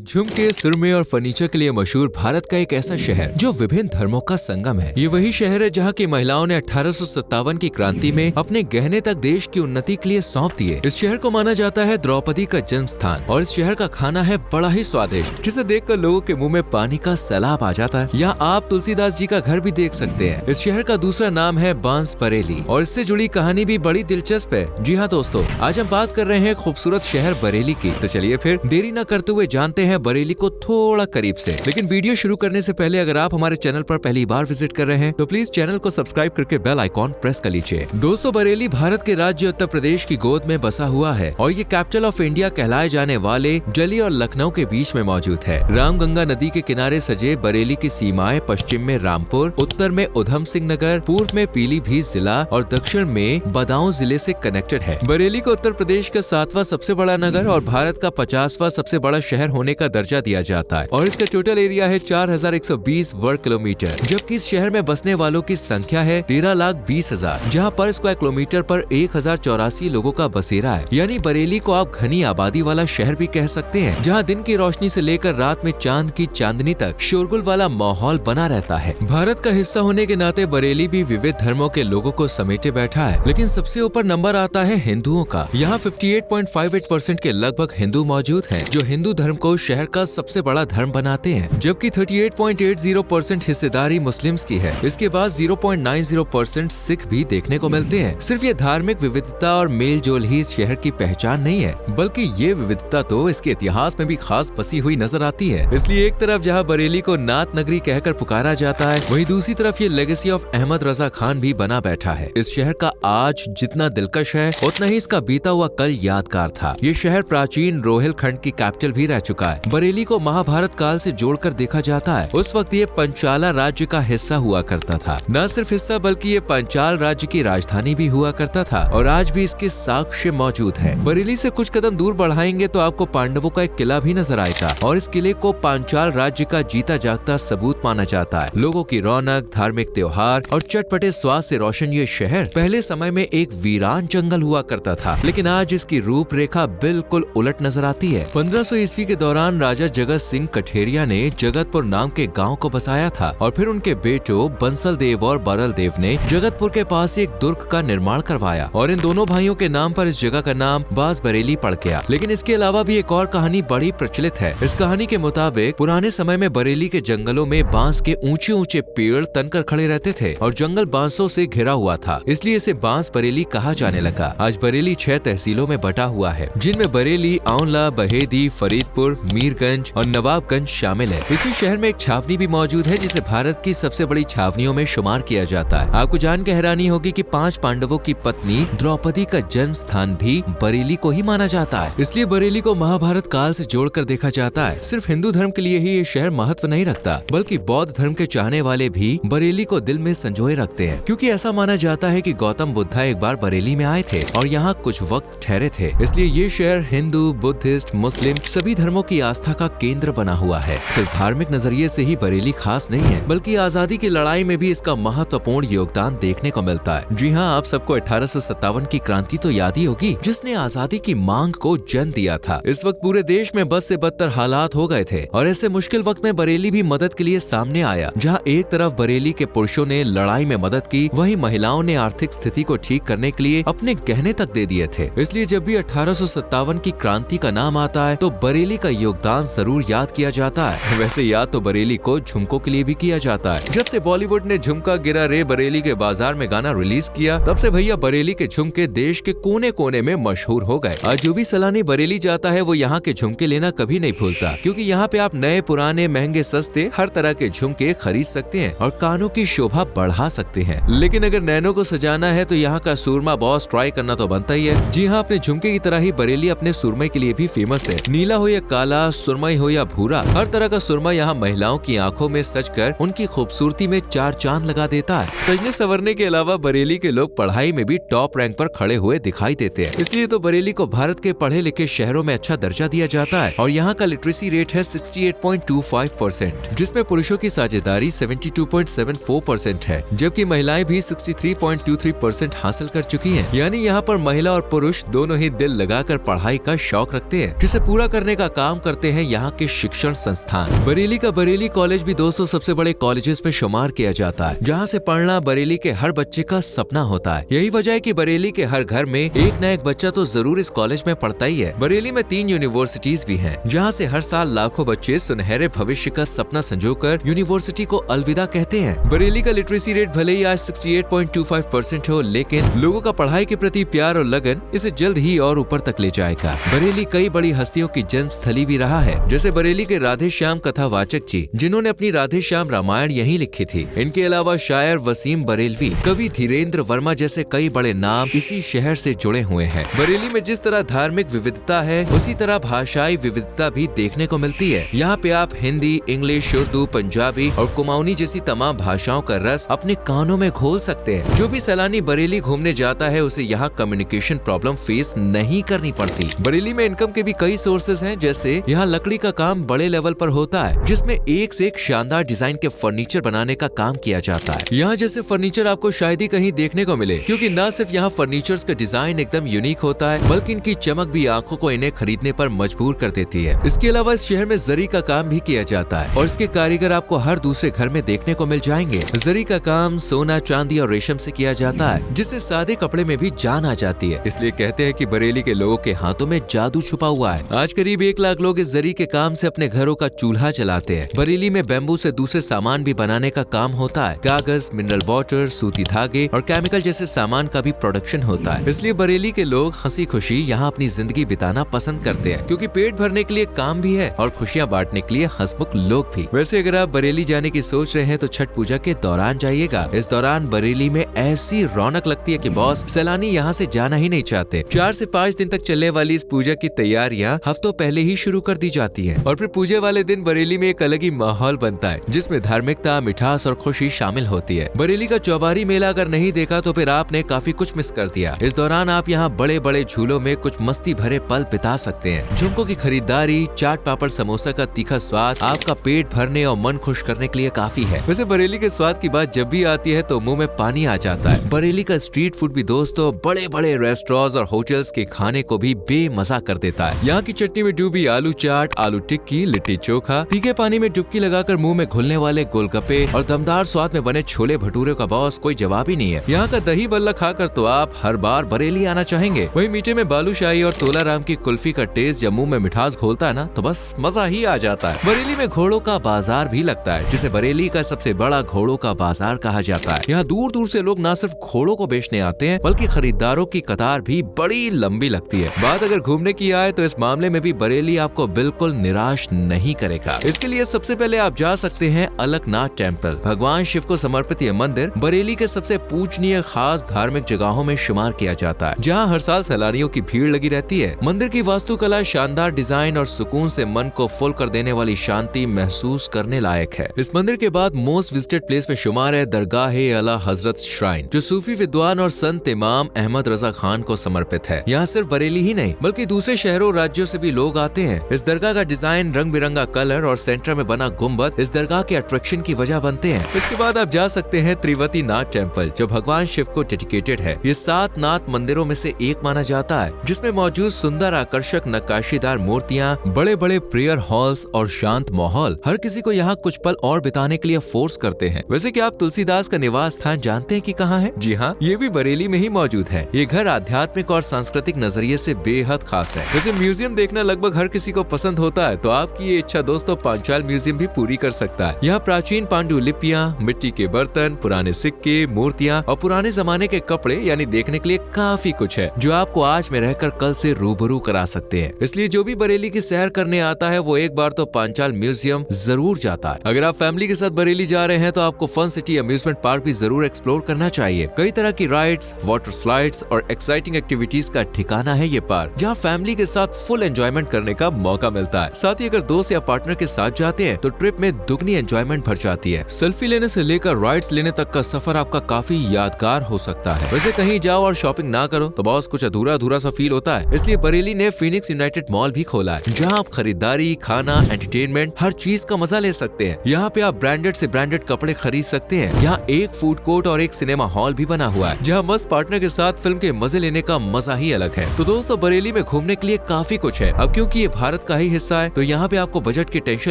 झुमके, सुरमे और फर्नीचर के लिए मशहूर भारत का एक ऐसा शहर जो विभिन्न धर्मों का संगम है। ये वही शहर है जहाँ की महिलाओं ने 1857 की क्रांति में अपने गहने तक देश की उन्नति के लिए सौंप दिए। इस शहर को माना जाता है द्रौपदी का जन्म स्थान और इस शहर का खाना है बड़ा ही स्वादिष्ट, जिसे देखकर लोगों के मुंह में पानी का सैलाब आ जाता है। यहाँ आप तुलसीदास जी का घर भी देख सकते हैं। इस शहर का दूसरा नाम है बांस बरेली और इससे जुड़ी कहानी भी बड़ी दिलचस्प है। जी हाँ दोस्तों, आज हम बात कर रहे हैं खूबसूरत शहर बरेली की। तो चलिए फिर देरी न करते हुए जानते हैं बरेली को थोड़ा करीब से। लेकिन वीडियो शुरू करने से पहले अगर आप हमारे चैनल पर पहली बार विजिट कर रहे हैं तो प्लीज चैनल को सब्सक्राइब करके बेल आइकॉन प्रेस कर लीजिए। दोस्तों, बरेली भारत के राज्य उत्तर प्रदेश की गोद में बसा हुआ है और ये कैपिटल ऑफ इंडिया कहलाए जाने वाले दिल्ली और लखनऊ के बीच में मौजूद है। रामगंगा नदी के किनारे सजे बरेली की सीमाएं पश्चिम में रामपुर, उत्तर में उधम सिंह नगर, पूर्व में पीलीभीत जिला और दक्षिण में बदाऊं जिले से कनेक्टेड है। बरेली को उत्तर प्रदेश का 7वां सबसे बड़ा नगर और भारत का 50वां सबसे बड़ा शहर होने का दर्जा दिया जाता है और इसका टोटल एरिया है 4120 वर्ग किलोमीटर, जबकि इस शहर में बसने वालों की संख्या है 13,20,000, जहां पर स्क्वायर किलोमीटर पर 1084 लोगों का बसेरा है। यानी बरेली को आप घनी आबादी वाला शहर भी कह सकते हैं, जहां दिन की रोशनी से लेकर रात में चांद की चांदनी तक शोरगुल वाला माहौल बना रहता है। भारत का हिस्सा होने के नाते बरेली भी विविध धर्मों के लोगों को समेटे बैठा है, लेकिन सबसे ऊपर नंबर आता है हिंदुओं का। यहाँ 58.58% के लगभग हिंदू मौजूद हैं, जो हिंदू धर्म को शहर का सबसे बड़ा धर्म बनाते हैं, जबकि 38.80% हिस्सेदारी मुस्लिम्स की है। इसके बाद 0.90% सिख भी देखने को मिलते हैं। सिर्फ ये धार्मिक विविधता और मेल जोल ही इस शहर की पहचान नहीं है, बल्कि ये विविधता तो इसके इतिहास में भी खास बसी हुई नजर आती है। इसलिए एक तरफ जहाँ बरेली को नात नगरी कहकर पुकारा जाता है, वहीं दूसरी तरफ ये लेगेसी ऑफ अहमद रजा खान भी बना बैठा है। इस शहर का आज जितना दिलकश है, उतना ही इसका बीता हुआ कल यादगार था। ये शहर प्राचीन रोहिलखंड की कैपिटल भी रह चुका है। बरेली को महाभारत काल से जोड़कर देखा जाता है। उस वक्त ये पंचाला राज्य का हिस्सा हुआ करता था। न सिर्फ हिस्सा बल्कि ये पंचाल राज्य की राजधानी भी हुआ करता था और आज भी इसके साक्ष्य मौजूद है। बरेली से कुछ कदम दूर बढ़ाएंगे तो आपको पांडवों का एक किला भी नजर आएगा और इस किले को पांचाल राज्य का जीता जागता सबूत माना जाता है। लोगों की रौनक, धार्मिक त्योहार और चटपटे स्वाद से रोशन ये शहर पहले समय में एक वीरान जंगल हुआ करता था, लेकिन आज इसकी रूपरेखा बिल्कुल उलट नजर आती है। 1500 ईस्वी के दौरान राजा जगत सिंह कठेरिया ने जगतपुर नाम के गांव को बसाया था और फिर उनके बेटों बंसल देव और बरल देव ने जगतपुर के पास एक दुर्ग का निर्माण करवाया और इन दोनों भाइयों के नाम पर इस जगह का नाम बांस बरेली पड़ गया। लेकिन इसके अलावा भी एक और कहानी बड़ी प्रचलित है। इस कहानी के मुताबिक पुराने समय में बरेली के जंगलों में बांस के ऊंचे ऊंचे पेड़ तनकर खड़े रहते थे और जंगल बांसों से घिरा हुआ था, इसलिए इसे बांस बरेली कहा जाने लगा। आज बरेली 6 तहसीलों में बटा हुआ है, जिनमें बरेली, आंवला, बहेदी, फरीदपुर, मीरगंज और नवाबगंज शामिल है। इसी शहर में एक छावनी भी मौजूद है, जिसे भारत की सबसे बड़ी छावनियों में शुमार किया जाता है। आपको जान के हैरानी होगी कि 5 पांडवों की पत्नी द्रौपदी का जन्म स्थान भी बरेली को ही माना जाता है। इसलिए बरेली को महाभारत काल से जोड़कर देखा जाता है। सिर्फ हिंदू धर्म के लिए ही ये शहर महत्व नहीं रखता, बल्कि बौद्ध धर्म के चाहने वाले भी बरेली को दिल में संजोए रखते हैं, क्योंकि ऐसा माना जाता है कि गौतम बुद्धा एक बार बरेली में आए थे और यहाँ कुछ वक्त ठहरे थे। इसलिए ये शहर हिंदू, बुद्धिस्ट, मुस्लिम सभी धर्मों की आस्था का केंद्र बना हुआ है। सिर्फ धार्मिक नजरिए से ही बरेली खास नहीं है, बल्कि आजादी की लड़ाई में भी इसका महत्वपूर्ण योगदान देखने को मिलता है। जी हाँ, आप सबको 1857 की क्रांति तो याद ही होगी, जिसने आजादी की मांग को जन्म दिया था। इस वक्त पूरे देश में बद से बदतर हालात हो गए थे और ऐसे मुश्किल वक्त में बरेली भी मदद के लिए सामने आया। जहाँ एक तरफ बरेली के पुरुषों ने लड़ाई में मदद की, वहीं महिलाओं ने आर्थिक स्थिति को ठीक करने के लिए अपने गहने तक दे दिए थे। इसलिए जब भी 1857 की क्रांति का नाम आता है तो बरेली का योगदान जरूर याद किया जाता है। वैसे याद तो बरेली को झुमकों के लिए भी किया जाता है। जब से बॉलीवुड ने झुमका गिरा रे बरेली के बाजार में गाना रिलीज किया, तब से भैया बरेली के झुमके देश के कोने कोने में मशहूर हो गए। आज जो भी सैलानी बरेली जाता है वो यहाँ के झुमके लेना कभी नहीं भूलता, क्योंकि यहाँ पे आप नए, पुराने, महंगे, सस्ते हर तरह के झुमके खरीद सकते हैं और कानों की शोभा बढ़ा सकते हैं। लेकिन अगर नैनों को सजाना है तो यहाँ का सुरमा बॉस ट्राई करना तो बनता ही है। जी हाँ, अपने झुमके की तरह ही बरेली अपने सुरमे के लिए भी फेमस है। नीला हो या काला, सुरमई हो या भूरा, हर तरह का सुरमा यहाँ महिलाओं की आंखों में सजकर उनकी खूबसूरती में 4 चांद लगा देता है। सजने संवरने के अलावा बरेली के लोग पढ़ाई में भी टॉप रैंक पर खड़े हुए दिखाई देते हैं। इसलिए तो बरेली को भारत के पढ़े लिखे शहरों में अच्छा दर्जा दिया जाता है और यहाँ का लिटरेसी रेट है 68.25%, जिसमें पुरुषों की साझेदारी 72.74% है, जबकि महिलाएं भी 63.23% हासिल कर चुकी हैं। यानी यहाँ पर महिला और पुरुष दोनों ही दिल लगाकर पढ़ाई का शौक रखते हैं, जिसे पूरा करने का काम करते हैं यहाँ के शिक्षण संस्थान। बरेली का बरेली कॉलेज भी दोस्तों सबसे बड़े कॉलेजेस में शुमार किया जाता है, जहाँ से पढ़ना बरेली के हर बच्चे का सपना होता है। यही वजह है कि बरेली के हर घर में एक न एक बच्चा तो जरूर इस कॉलेज में पढ़ता ही है। बरेली में 3 यूनिवर्सिटीज भी हैं, जहाँ से हर साल लाखों बच्चे सुनहरे भविष्य का सपना संजोकर यूनिवर्सिटी को अलविदा कहते हैं। बरेली का लिटरेसी रेट भले ही आज 68.25% हो, लेकिन लोगों का पढ़ाई के प्रति प्यार और लगन इसे जल्द ही और ऊपर तक ले जाएगा। बरेली कई बड़ी हस्तियों की जन्म स्थली भी रहा है, जैसे बरेली के राधे श्याम कथावाचक जी, जिन्होंने अपनी राधे श्याम रामायण यहीं लिखी थी। इनके अलावा शायर वसीम बरेलवी, कवि धीरेन्द्र वर्मा जैसे कई बड़े नाम इसी शहर से जुड़े हुए हैं। बरेली में जिस तरह धार्मिक विविधता है, उसी तरह भाषाई विविधता भी देखने को मिलती है। यहाँ पे आप हिंदी, इंग्लिश, उर्दू, पंजाबी और कुमाऊनी जैसी तमाम भाषाओं का रस अपने कानों में घोल सकते हैं। जो भी सैलानी बरेली घूमने जाता है, उसे यहाँ कम्युनिकेशन प्रॉब्लम फेस नहीं करनी पड़ती। बरेली में इनकम के भी कई सोर्सेज हैं, जैसे यहाँ लकड़ी का काम बड़े लेवल पर होता है, जिसमें एक से एक शानदार डिजाइन के फर्नीचर बनाने का काम किया जाता है। यहाँ जैसे फर्नीचर आपको शायद ही कहीं देखने को मिले, क्योंकि न सिर्फ यहाँ फर्नीचर्स का डिजाइन एकदम यूनिक होता है, बल्कि इनकी चमक भी आंखों को इन्हें खरीदने पर मजबूर कर देती है। इसके अलावा इस शहर में जरी का काम भी किया जाता है और इसके कारीगर आपको हर दूसरे घर में देखने को मिल जाएंगे। जरी का काम सोना, चांदी और रेशम से किया जाता है, जिससे सादे कपड़े में भी जान आ जाती है। इसलिए कहते हैं कि बरेली के लोगों के हाथों में जादू छुपा हुआ है। आज करीब 1 लाख लोग इस जरी के काम से अपने घरों का चूल्हा चलाते हैं। बरेली में बैम्बू से दूसरे सामान भी बनाने का काम होता है। कागज, मिनरल वाटर, सूती धागे और केमिकल जैसे सामान का भी प्रोडक्शन होता है। इसलिए बरेली के लोग हंसी खुशी यहाँ अपनी जिंदगी बिताना पसंद करते हैं, क्योंकि पेट भरने के लिए काम भी है और खुशियाँ बांटने के लिए हंसमुख लोग भी। वैसे अगर आप बरेली जाने की सोच रहे हैं तो छठ पूजा के दौरान जाइएगा। इस दौरान बरेली में ऐसी रौनक लगती है कि बॉस सैलानी यहाँ से जाना ही नहीं चाहते। 4 से 5 दिन तक चलने वाली इस पूजा की तैयारियाँ हफ्तों पहले ही शुरू कर दी जाती है और फिर पूजा वाले दिन बरेली में एक अलग ही माहौल बनता है, जिसमें धार्मिकता, मिठास और खुशी शामिल होती है। बरेली का चौबारी मेला अगर नहीं देखा तो फिर आपने काफी कुछ मिस कर दिया। इस दौरान आप यहाँ बड़े बड़े झूलों में कुछ मस्ती भरे पल बिता सकते हैं। झुमकों की खरीदारी, चाट पापड़, समोसा का तीखा स्वाद आपका पेट भरने और मन खुश करने के लिए काफी है। वैसे बरेली के स्वाद की बात जब भी आती है तो मुंह में पानी आ जाता है। बरेली का स्ट्रीट फूड भी दोस्तों बड़े बड़े रेस्टोरेंट्स और होटल्स के खाने को भी बेमजा कर देता है। यहाँ की चटनी में डूबी आलू चाट, आलू टिक्की, लिट्टी चोखा, तीखे पानी में डुबकी लगाकर मुंह में घुलने वाले गोलगप्पे और दमदार स्वाद में बने छोले भटूरे का बॉस कोई जवाब ही नहीं है। यहाँ का दही बल्ला खाकर तो आप हर बार बरेली आना चाहेंगे। वही मीठे में बालूशाही और तोलाराम की कुल्फी का टेस्ट जब मुंह में मिठास घोलता है ना, तो बस मजा ही आ जाता है। बरेली में घोड़ों का बाजार भी लगता है, जिसे बरेली का सबसे बड़ा घोड़ों का बाजार कहा जाता है। यहाँ दूर दूर से लोग न सिर्फ घोड़ों को बेचने आते हैं, बल्कि खरीदारों की कतार भी बड़ी लंबी लगती है। बात अगर घूमने की आए तो इस मामले में भी बरेली आपको बिल्कुल निराश नहीं करेगा। इसके लिए सबसे पहले आप जा सकते हैं अलकनाथ टेम्पल। भगवान शिव को समर्पित यह मंदिर बरेली के सबसे पूजनीय खास धार्मिक जगहों में शुमार किया जाता है, जहाँ हर साल सैलानियों की भीड़ लगी रहती है। मंदिर की वास्तुकला, शानदार डिजाइन और सुकून से मन को फुल कर देने वाली शांति महसूस करने लायक है। इस मंदिर के बाद मोस्ट विजिटेड प्लेस में शुमार है दरगाह-ए-आला हजरत श्राइन, जो सूफी विद्वान और संत इमाम अहमद रजा खान को समर्पित है। यहाँ सिर्फ बरेली ही नहीं बल्कि दूसरे शहरों राज्यों से भी लोग आते हैं। इस दरगाह का डिजाइन, रंग बिरंगा कलर और सेंटर में बना गुम्बद इस दरगाह के अट्रैक्शन की वजह बनते हैं। इसके बाद आप जा सकते हैं त्रिवती नाथ टेम्पल, जो भगवान शिव को डेडिकेटेड है। ये 7 नाथ मंदिरों में से एक माना जाता है, जिसमें मौजूद सुंदर आकर्षक नक्काशीदार मूर्तियाँ, बड़े बड़े प्रेयर हॉल्स और शांत माहौल हर किसी को यहाँ कुछ पल और बिताने के लिए फोर्स करते हैं। वैसे क्या आप तुलसीदास का निवास स्थान जानते हैं कि कहाँ है? जी हाँ, ये भी बरेली में ही मौजूद है। ये घर आध्यात्मिक और सांस्कृतिक नजरिए से बेहद खास है। वैसे म्यूजियम देखना लगभग हर किसी को पसंद होता है, तो आपकी ये इच्छा दोस्तों पांचाल म्यूजियम भी पूरी कर सकता है। यहाँ प्राचीन पांडुलिपियाँ, मिट्टी के बर्तन, पुराने सिक्के, मूर्तियाँ और पुराने जमाने के कपड़े यानी देखने के लिए काफी कुछ है, जो आपको आज में रहकर कल से रूबरू करा सकते हैं। इसलिए जो भी बरेली की सैर करने आता है वो एक बार तो पांचाल म्यूजियम जरूर जाता है। अगर आप फैमिली के साथ बरेली जा रहे हैं तो आपको फन सिटी अम्यूजमेंट पार्क भी जरूर एक्सप्लोर करना चाहिए। कई तरह की राइड्स, वाटर स्लाइड्स और एक्साइटिंग एक्टिविटीज का ठिकाना है ये पार्क, जहाँ फैमिली के साथ फुल एंजॉयमेंट करने का मौका मिलता है। साथ ही अगर दोस्त या पार्टनर के साथ जाते हैं तो ट्रिप में दुगनी एंजॉयमेंट भर जाती है। सेल्फी लेने से लेकर राइड्स लेने तक का सफर आपका काफी यादगार हो सकता है। वैसे कहीं जाओ और शॉपिंग ना करो तो बॉस कुछ अधूरा अधूरा सा फील होता है। इसलिए बरेली ने फीनिक्स यूनाइटेड मॉल भी खोला है, जहाँ आप खरीदारी, खाना, एंटरटेनमेंट हर चीज का मजा ले सकते हैं। यहाँ पे आप ब्रांडेड से ब्रांडेड कपड़े खरीद सकते हैं। यहाँ एक फूड कोर्ट और एक सिनेमा हॉल भी बना हुआ है, जहाँ मस्त पार्टनर के साथ फिल्म के मजे लेने का मजा ही अलग है। तो दोस्तों बरेली में घूमने के लिए काफी कुछ है। अब क्योंकि ये भारत भारत का ही हिस्सा है, तो यहाँ पे आपको बजट की टेंशन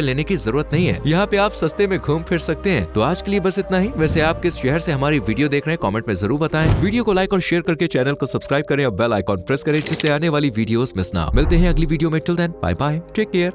लेने की जरूरत नहीं है। यहाँ पे आप सस्ते में घूम फिर सकते हैं। तो आज के लिए बस इतना ही। वैसे आप किस शहर से हमारी वीडियो देख रहे हैं कमेंट में जरूर बताएं। वीडियो को लाइक और शेयर करके चैनल को सब्सक्राइब करें और बेल आइकॉन प्रेस करें जिससे आने वाली वीडियोस मिस ना हो। मिलते हैं अगली वीडियो में। Till then bye bye, take care.